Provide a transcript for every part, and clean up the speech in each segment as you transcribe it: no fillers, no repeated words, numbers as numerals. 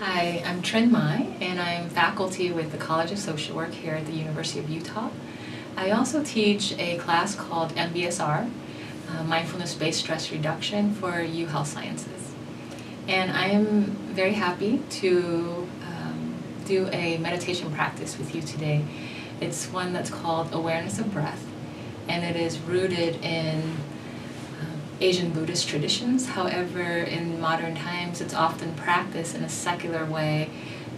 Hi, I'm Trinh and I'm faculty with the College of Social Work here at the University of Utah. I also teach a class called MBSR, Mindfulness-Based Stress Reduction for U Health Sciences. And I am very happy to do a meditation practice with you today. It's one that's called Awareness of Breath, and it is rooted in Asian Buddhist traditions. However, in modern times, it's often practiced in a secular way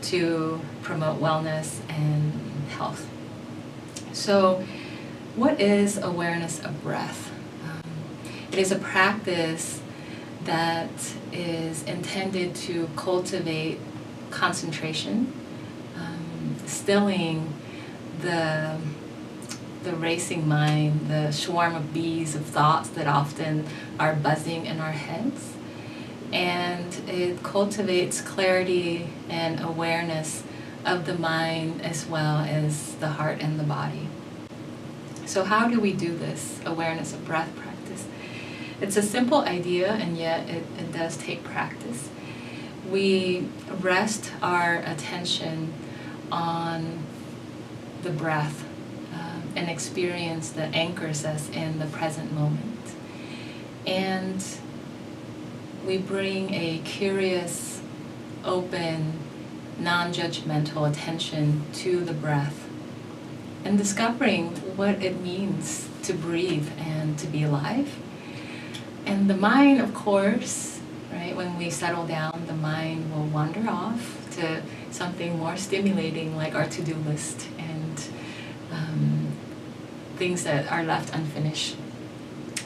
to promote wellness and health. So, what is awareness of breath? It is a practice that is intended to cultivate concentration, stilling the racing mind, the swarm of bees of thoughts that often are buzzing in our heads. And it cultivates clarity and awareness of the mind as well as the heart and the body. So how do we do this awareness of breath practice? It's a simple idea, and yet it does take practice. We rest our attention on the breath, an experience that anchors us in the present moment. And we bring a curious, open, non-judgmental attention to the breath and discovering what it means to breathe and to be alive. And the mind, of course, right, when we settle down, the mind will wander off to something more stimulating like our to-do list and things that are left unfinished.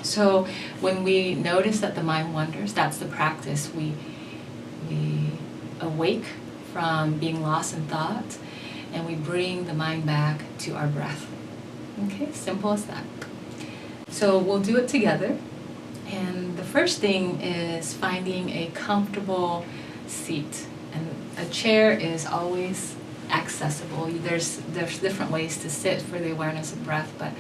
So when we notice that the mind wanders, that's the practice. We awake from being lost in thought, and we bring the mind back to our breath. Okay, simple as that. So we'll do it together. And the first thing is finding a comfortable seat. And a chair is always accessible. There's different ways to sit for the awareness of breath, but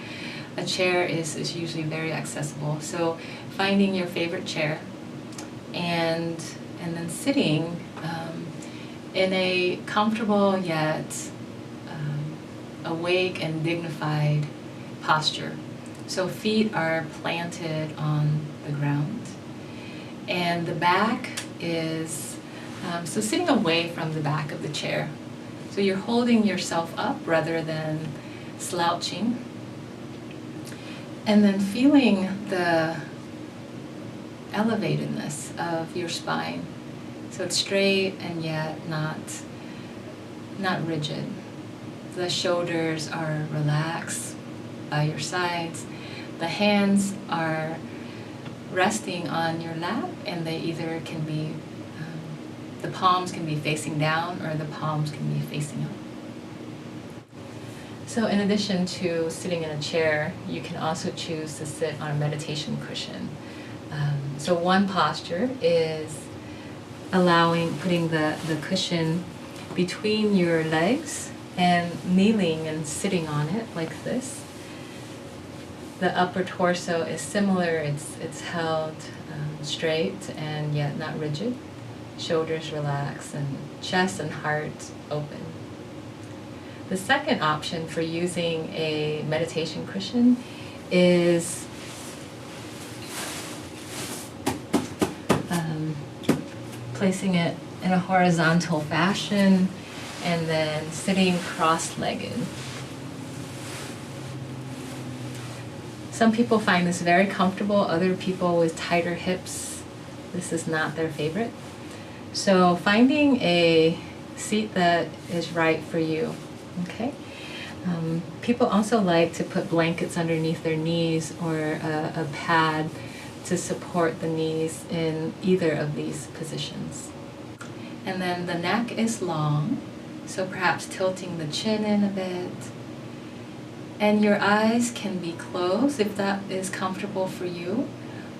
a chair is usually very accessible. So finding your favorite chair and then sitting in a comfortable yet awake and dignified posture. So feet are planted on the ground, and the back is so sitting away from the back of the chair. So you're holding yourself up rather than slouching. And then feeling the elevatedness of your spine. So it's straight and yet not rigid. The shoulders are relaxed by your sides. The hands are resting on your lap, and they either can be the palms can be facing down or the palms can be facing up. So in addition to sitting in a chair, you can also choose to sit on a meditation cushion. So one posture is putting the cushion between your legs and kneeling and sitting on it like this. The upper torso is similar. It's held straight and yet not rigid. Shoulders relaxed and chest and heart open. The second option for using a meditation cushion is placing it in a horizontal fashion and then sitting cross-legged. Some people find this very comfortable. Other people with tighter hips, this is not their favorite. So finding a seat that is right for you, okay? People also like to put blankets underneath their knees or a pad to support the knees in either of these positions. And then the neck is long, so perhaps tilting the chin in a bit. And your eyes can be closed if that is comfortable for you,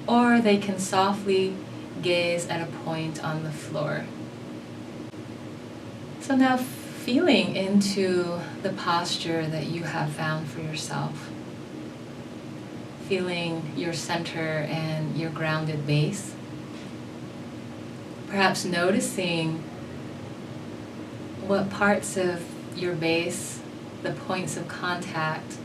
or they can softly gaze at a point on the floor. So now feeling into the posture that you have found for yourself. Feeling your center and your grounded base. Perhaps noticing what parts of your base, the points of contact,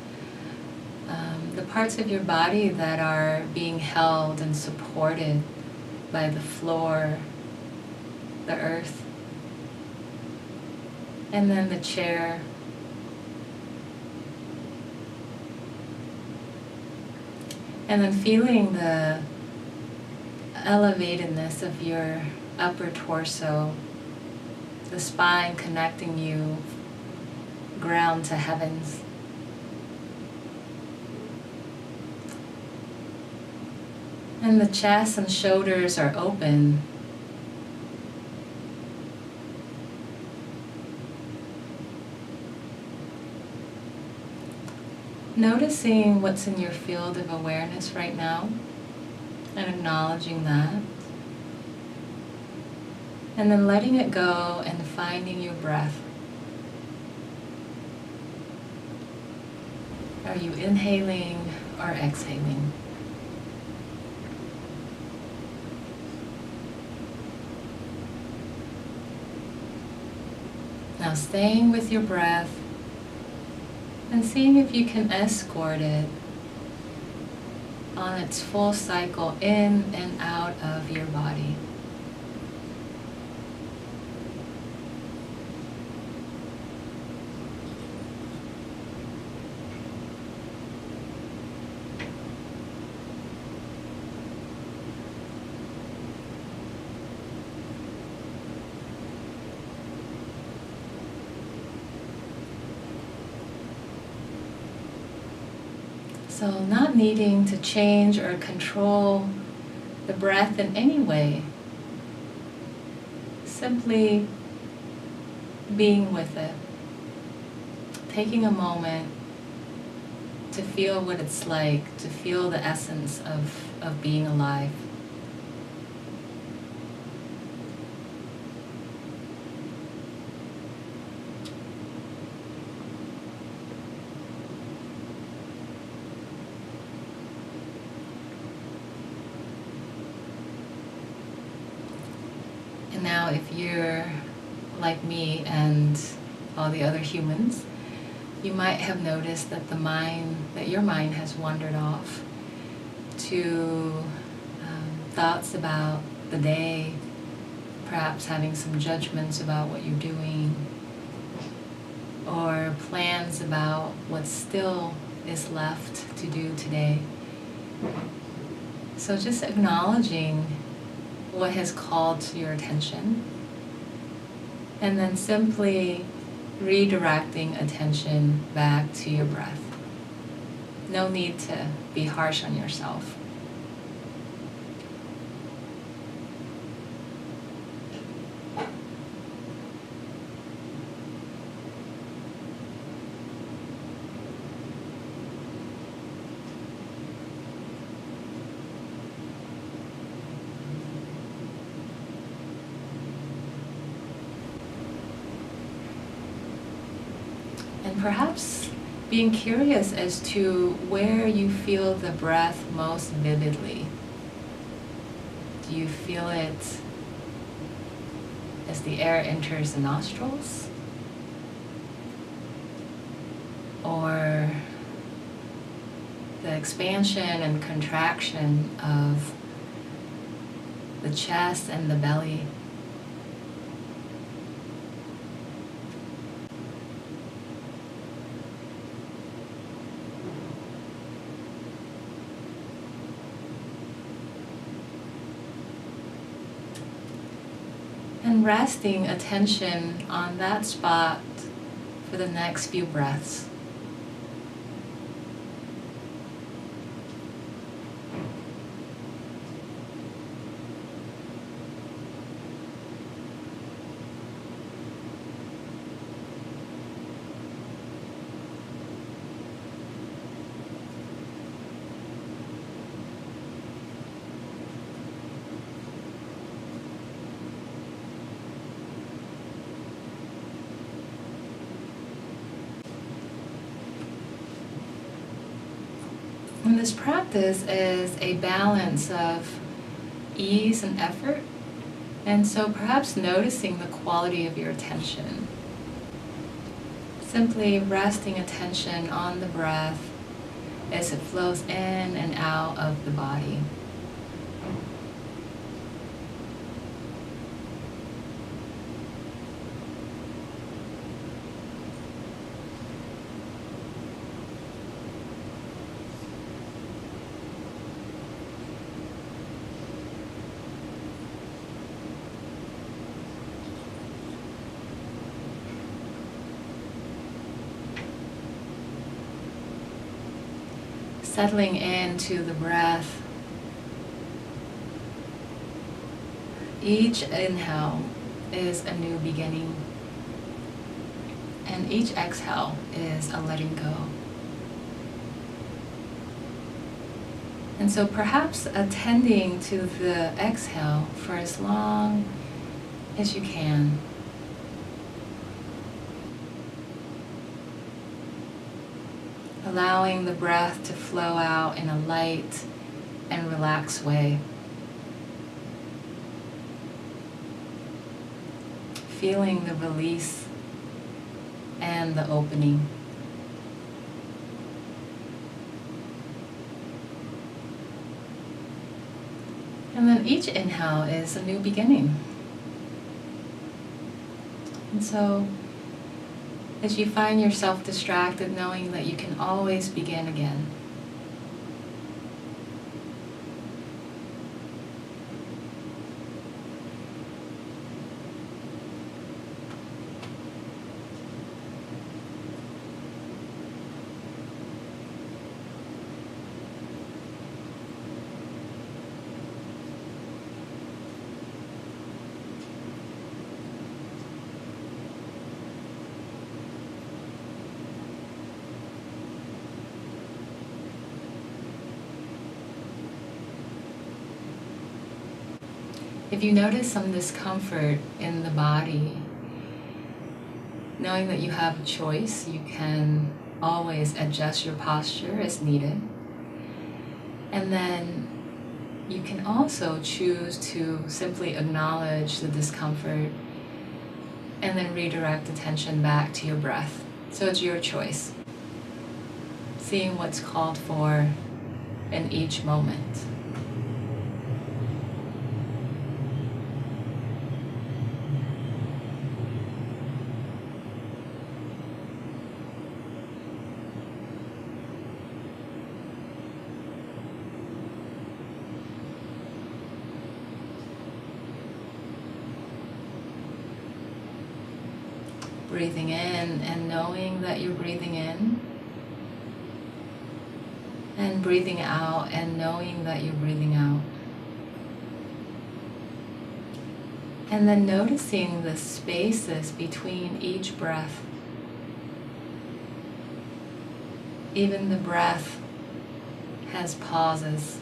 the parts of your body that are being held and supported by the floor, the earth, and then the chair. And then feeling the elevatedness of your upper torso, the spine connecting you ground to heavens. And the chest and shoulders are open. Noticing what's in your field of awareness right now and acknowledging that. And then letting it go and finding your breath. Are you inhaling or exhaling? Now staying with your breath and seeing if you can escort it on its full cycle in and out of your body. So not needing to change or control the breath in any way, simply being with it, taking a moment to feel what it's like, to feel the essence of being alive. Now, if you're like me and all the other humans, you might have noticed that your mind has wandered off to thoughts about the day, perhaps having some judgments about what you're doing, or plans about what still is left to do today. So just acknowledging what has called to your attention, and then simply redirecting attention back to your breath. No need to be harsh on yourself. And perhaps being curious as to where you feel the breath most vividly. Do you feel it as the air enters the nostrils? Or the expansion and contraction of the chest and the belly? And resting attention on that spot for the next few breaths. And this practice is a balance of ease and effort, and so perhaps noticing the quality of your attention. Simply resting attention on the breath as it flows in and out of the body. Settling into the breath. Each inhale is a new beginning, and each exhale is a letting go. And so perhaps attending to the exhale for as long as you can. Allowing the breath to flow out in a light and relaxed way. Feeling the release and the opening. And then each inhale is a new beginning. And so, as you find yourself distracted, knowing that you can always begin again. If you notice some discomfort in the body, knowing that you have a choice, you can always adjust your posture as needed. And then you can also choose to simply acknowledge the discomfort and then redirect attention back to your breath. So it's your choice. Seeing what's called for in each moment. Breathing in and knowing that you're breathing in, and breathing out and knowing that you're breathing out. And then noticing the spaces between each breath. Even the breath has pauses.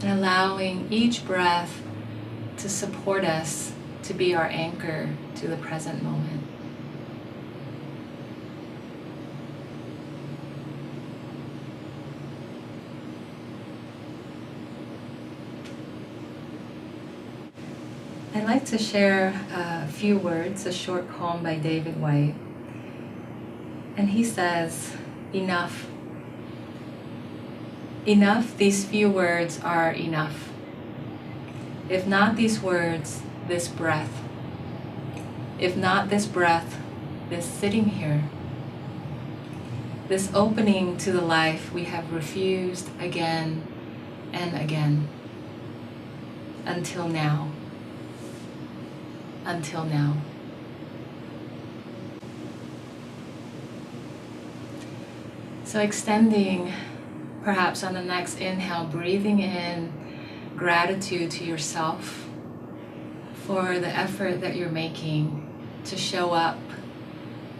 And allowing each breath to support us, to be our anchor to the present moment. I'd like to share a few words, a short poem by David White. And he says, enough. Enough, these few words are enough. If not these words, this breath. If not this breath, this sitting here. This opening to the life we have refused again and again. Until now. Until now. So extending, perhaps on the next inhale, breathing in gratitude to yourself for the effort that you're making to show up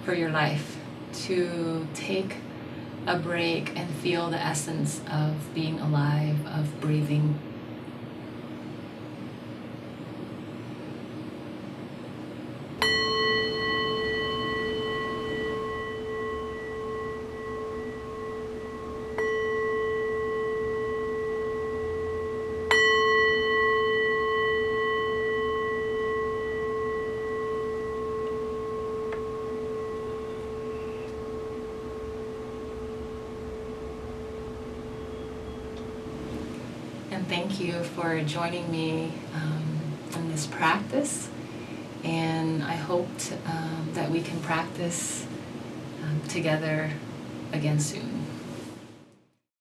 for your life, to take a break and feel the essence of being alive, of breathing. And thank you for joining me in this practice. And I hope that we can practice together again soon.